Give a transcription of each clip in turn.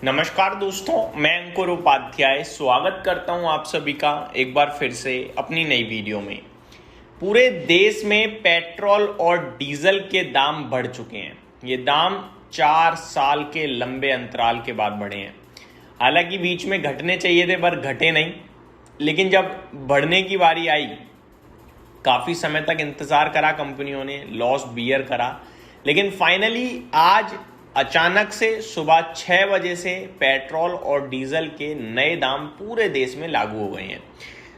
नमस्कार दोस्तों, मैं अंकुर उपाध्याय स्वागत करता हूं आप सभी का एक बार फिर से अपनी नई वीडियो में। पूरे देश में पेट्रोल और डीजल के दाम बढ़ चुके हैं। ये दाम 4 साल के लंबे अंतराल के बाद बढ़े हैं। हालांकि बीच में घटने चाहिए थे पर घटे नहीं, लेकिन जब बढ़ने की बारी आई काफ़ी समय तक इंतज़ार करा कंपनियों ने, लॉस बियर करा, लेकिन फाइनली आज अचानक से सुबह 6 बजे से पेट्रोल और डीजल के नए दाम पूरे देश में लागू हो गए हैं।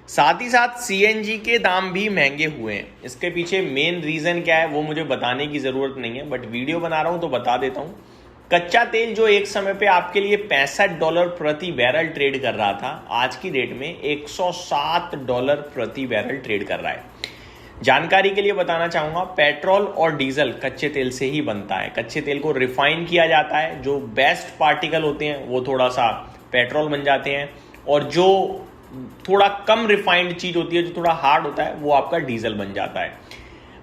साथ ही साथ सीएनजी के दाम भी महंगे हुए हैं। इसके पीछे मेन रीज़न क्या है वो मुझे बताने की ज़रूरत नहीं है, बट वीडियो बना रहा हूं तो बता देता हूं। कच्चा तेल जो एक समय पे आपके लिए $65 प्रति बैरल ट्रेड कर रहा था, आज की डेट में $107 प्रति बैरल ट्रेड कर रहा है। जानकारी के लिए बताना चाहूँगा, पेट्रोल और डीजल कच्चे तेल से ही बनता है। कच्चे तेल को रिफाइन किया जाता है, जो बेस्ट पार्टिकल होते हैं वो थोड़ा सा पेट्रोल बन जाते हैं, और जो थोड़ा कम रिफाइंड चीज़ होती है, जो थोड़ा हार्ड होता है, वो आपका डीजल बन जाता है।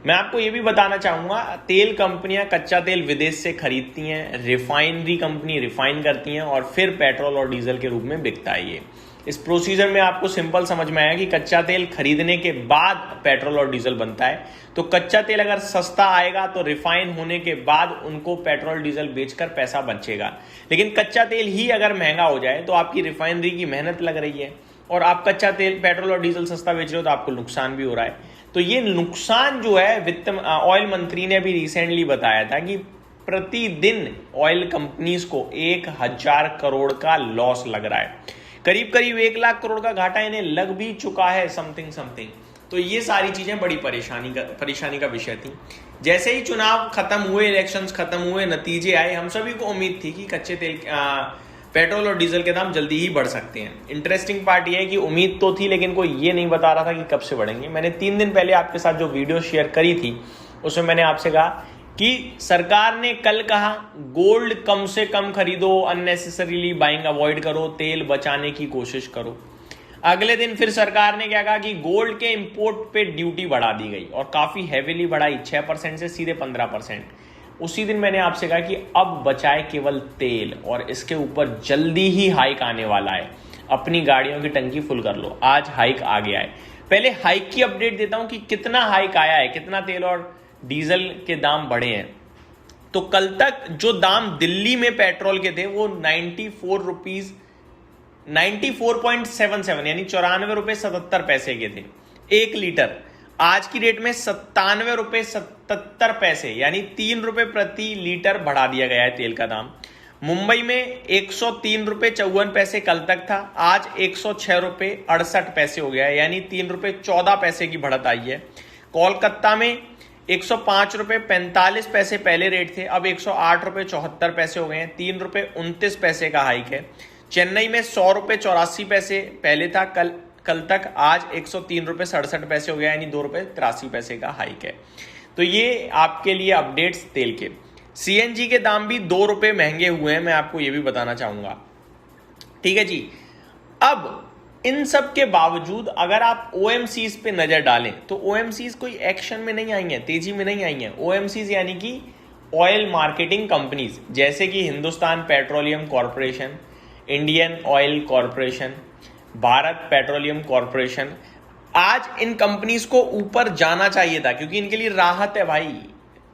मैं आपको ये भी बताना चाहूँगा, तेल कंपनियां कच्चा तेल विदेश से खरीदती हैं, रिफाइनरी कंपनी रिफाइन करती हैं और फिर पेट्रोल और डीजल के रूप में बिकता है। ये इस प्रोसीजर में आपको सिंपल समझ में आया कि कच्चा तेल खरीदने के बाद पेट्रोल और डीजल बनता है। तो कच्चा तेल अगर सस्ता आएगा तो रिफाइन होने के बाद उनको पेट्रोल डीजल बेचकर पैसा बचेगा, लेकिन कच्चा तेल ही अगर महंगा हो जाए तो आपकी रिफाइनरी की मेहनत लग रही है और आप कच्चा तेल पेट्रोल और डीजल सस्ता बेच रहे हो तो आपको नुकसान भी हो रहा है। तो ये नुकसान जो है ऑयल मंत्री ने भी रिसेंटली बताया था कि प्रतिदिन ऑयल कंपनीज को 1000 करोड़ का लॉस लग रहा है। करीब करीब 1 लाख करोड़ का घाटा इन्हें लग भी चुका है, समथिंग। तो ये सारी चीजें बड़ी परेशानी का विषय थी। जैसे ही चुनाव खत्म हुए, इलेक्शंस खत्म हुए, नतीजे आए, हम सभी को उम्मीद थी कि कच्चे तेल पेट्रोल और डीजल के दाम जल्दी ही बढ़ सकते हैं। इंटरेस्टिंग पार्ट ये है कि उम्मीद तो थी, लेकिन कोई ये नहीं बता रहा था कि कब से बढ़ेंगे। मैंने 3 दिन पहले आपके साथ जो वीडियो शेयर करी थी उसमें मैंने आपसे कहा कि सरकार ने कल कहा गोल्ड कम से कम खरीदो, अननेसेसरीली बाइंग अवॉइड करो, तेल बचाने की कोशिश करो। अगले दिन फिर सरकार ने क्या कहा कि गोल्ड के इंपोर्ट पे ड्यूटी बढ़ा दी गई और काफी हैवीली बढ़ाई, 6% से सीधे 15%। उसी दिन मैंने आपसे कहा कि अब बचाए केवल तेल और इसके ऊपर जल्दी ही हाइक आने वाला है, अपनी गाड़ियों की टंकी फुल कर लो। आज हाइक आ गया है। पहले हाइक की अपडेट देता हूं कि कितना हाइक आया है, कितना तेल और डीजल के दाम बढ़े हैं। तो कल तक जो दाम दिल्ली में पेट्रोल के थे वो 94.77 यानी 94 रुपए 77 पैसे के थे 1 लीटर। आज की डेट में 97 रुपए 77 पैसे यानी 3 रुपए प्रति लीटर बढ़ा दिया गया है तेल का दाम। मुंबई में 103 रुपए 54 पैसे कल तक था, आज 106 रुपए 68 पैसे हो गया है, यानी 3 रुपए 14 पैसे की बढ़त आई है। कोलकाता में 105 रुपए 45 पैसे पहले रेट थे, अब 108 रुपए 74 पैसे हो गए हैं, 3 रुपए 29 पैसे का हाइक है। चेन्नई में 100 रुपए 84 पैसे पहले था कल तक, आज 103 रुपए 67 पैसे हो गया, यानी 2 रुपए 83 पैसे का हाइक है। तो ये आपके लिए अपडेट्स तेल के। सीएनजी के दाम भी 2 रुपए महंगे हुए हैं, मैं आपको ये भी बताना चाहूंगा। ठीक है जी। अब इन सब के बावजूद अगर आप ओएमसीज पे नजर डालें तो ओएमसीज कोई एक्शन में नहीं आई हैं, तेजी में नहीं आई हैं। ओएमसीज यानी कि ऑयल मार्केटिंग कंपनीज, जैसे कि Hindustan petroleum corporation, Indian oil corporation, Bharat petroleum corporation, आज इन कंपनीज को ऊपर जाना चाहिए था क्योंकि इनके लिए राहत है भाई।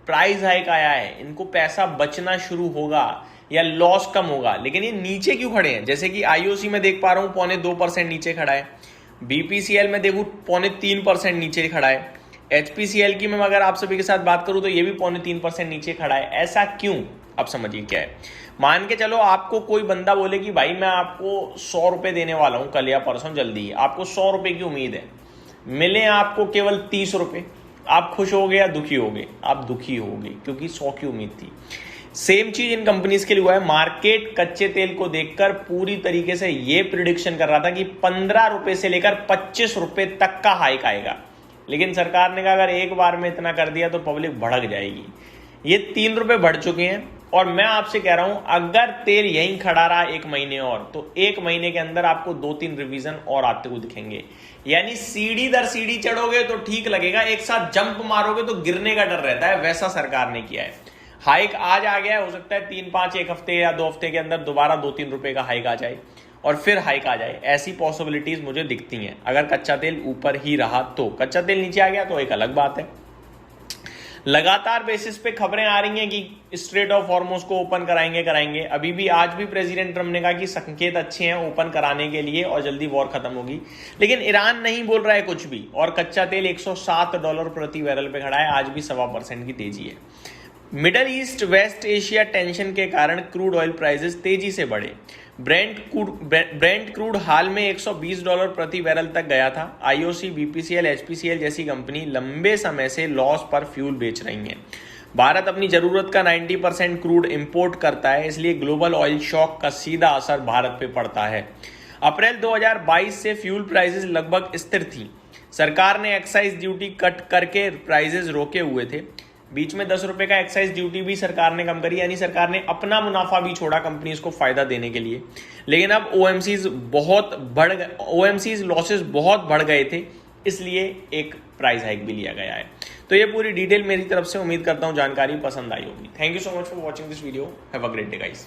प्राइस हाइक आया है, इनको पैसा बचना शुरू होगा या लॉस कम होगा, लेकिन ये नीचे क्यों खड़े हैं? जैसे कि आईओसी में देख पा रहा हूं 0.25% नीचे खड़ा है, बीपीसीएल में देखूं 0.3% नीचे खड़ा है, एचपीसीएल की मैं अगर आप सभी के साथ बात करूं तो ये भी 0.3% नीचे खड़ा है। ऐसा क्यों? अब समझिए क्या है। मान के चलो आपको कोई बंदा बोले कि भाई मैं आपको 100 रुपए देने वाला हूं कल या परसों, जल्दी, आपको 100 रुपए की उम्मीद है, मिले आपको केवल 30 रुपए, आप खुश हो गए या दुखी हो गए? आप दुखी हो गए क्योंकि 100 की उम्मीद थी। सेम चीज इन कंपनीज के लिए हुआ है। मार्केट कच्चे तेल को देखकर पूरी तरीके से यह प्रिडिक्शन कर रहा था कि 15 रुपए से लेकर 25 रुपए तक का हाइक आएगा, लेकिन सरकार ने कहा अगर एक बार में इतना कर दिया तो पब्लिक भड़क जाएगी। ये 3 रुपए बढ़ चुके हैं और मैं आपसे कह रहा हूं अगर तेल यहीं खड़ा रहा 1 महीने और, तो 1 महीने के अंदर आपको 2-3 रिवीजन और आते हुए दिखेंगे। यानी सीढ़ी दर सीढ़ी चढ़ोगे तो ठीक लगेगा, एक साथ जंप मारोगे तो गिरने का डर रहता है, वैसा सरकार ने किया है। हाइक आज आ गया है, हो सकता है 3-5 एक हफ्ते या 2 हफ्ते के अंदर दोबारा 2-3 रुपए का हाइक आ जाए और फिर हाइक आ जाए। ऐसी पॉसिबिलिटीज मुझे दिखती हैं अगर कच्चा तेल ऊपर ही रहा तो। कच्चा तेल नीचे आ गया तो एक अलग बात है। लगातार बेसिस पे खबरें आ रही हैं कि स्ट्रेट ऑफ हॉर्मुज को ओपन कराएंगे। अभी भी आज भी प्रेसिडेंट ट्रम्प ने कहा कि संकेत अच्छे हैं ओपन कराने के लिए और जल्दी वॉर खत्म होगी, लेकिन ईरान नहीं बोल रहा है कुछ भी और कच्चा तेल $107 प्रति बैरल पे खड़ा है। आज भी 1.25% की तेजी है। Middle east west Asia tension के कारण क्रूड ऑयल प्राइसेस तेजी से बढ़े। ब्रेंट क्रूड हाल में $120 प्रति बैरल तक गया था। आईओसी, बीपीसीएल, एचपीसीएल जैसी कंपनी लंबे समय से लॉस पर फ्यूल बेच रही हैं। भारत अपनी जरूरत का 90% क्रूड इंपोर्ट करता है, इसलिए ग्लोबल ऑयल शॉक का सीधा असर भारत पे पड़ता है। अप्रैल 2022 से फ्यूल प्राइसेस लगभग स्थिर थी। सरकार ने एक्साइज ड्यूटी कट करके प्राइसेस रोके हुए थे। बीच में 10 रुपए का एक्साइज ड्यूटी भी सरकार ने कम करी, यानी सरकार ने अपना मुनाफा भी छोड़ा कंपनीज को फायदा देने के लिए। लेकिन अब ओएमसीज लॉसेस बहुत बढ़ गए थे, इसलिए एक प्राइस हाइक भी लिया गया है। तो ये पूरी डिटेल मेरी तरफ से, उम्मीद करता हूं जानकारी पसंद आई होगी। Thank you so much for watching this video. Have a great day guys.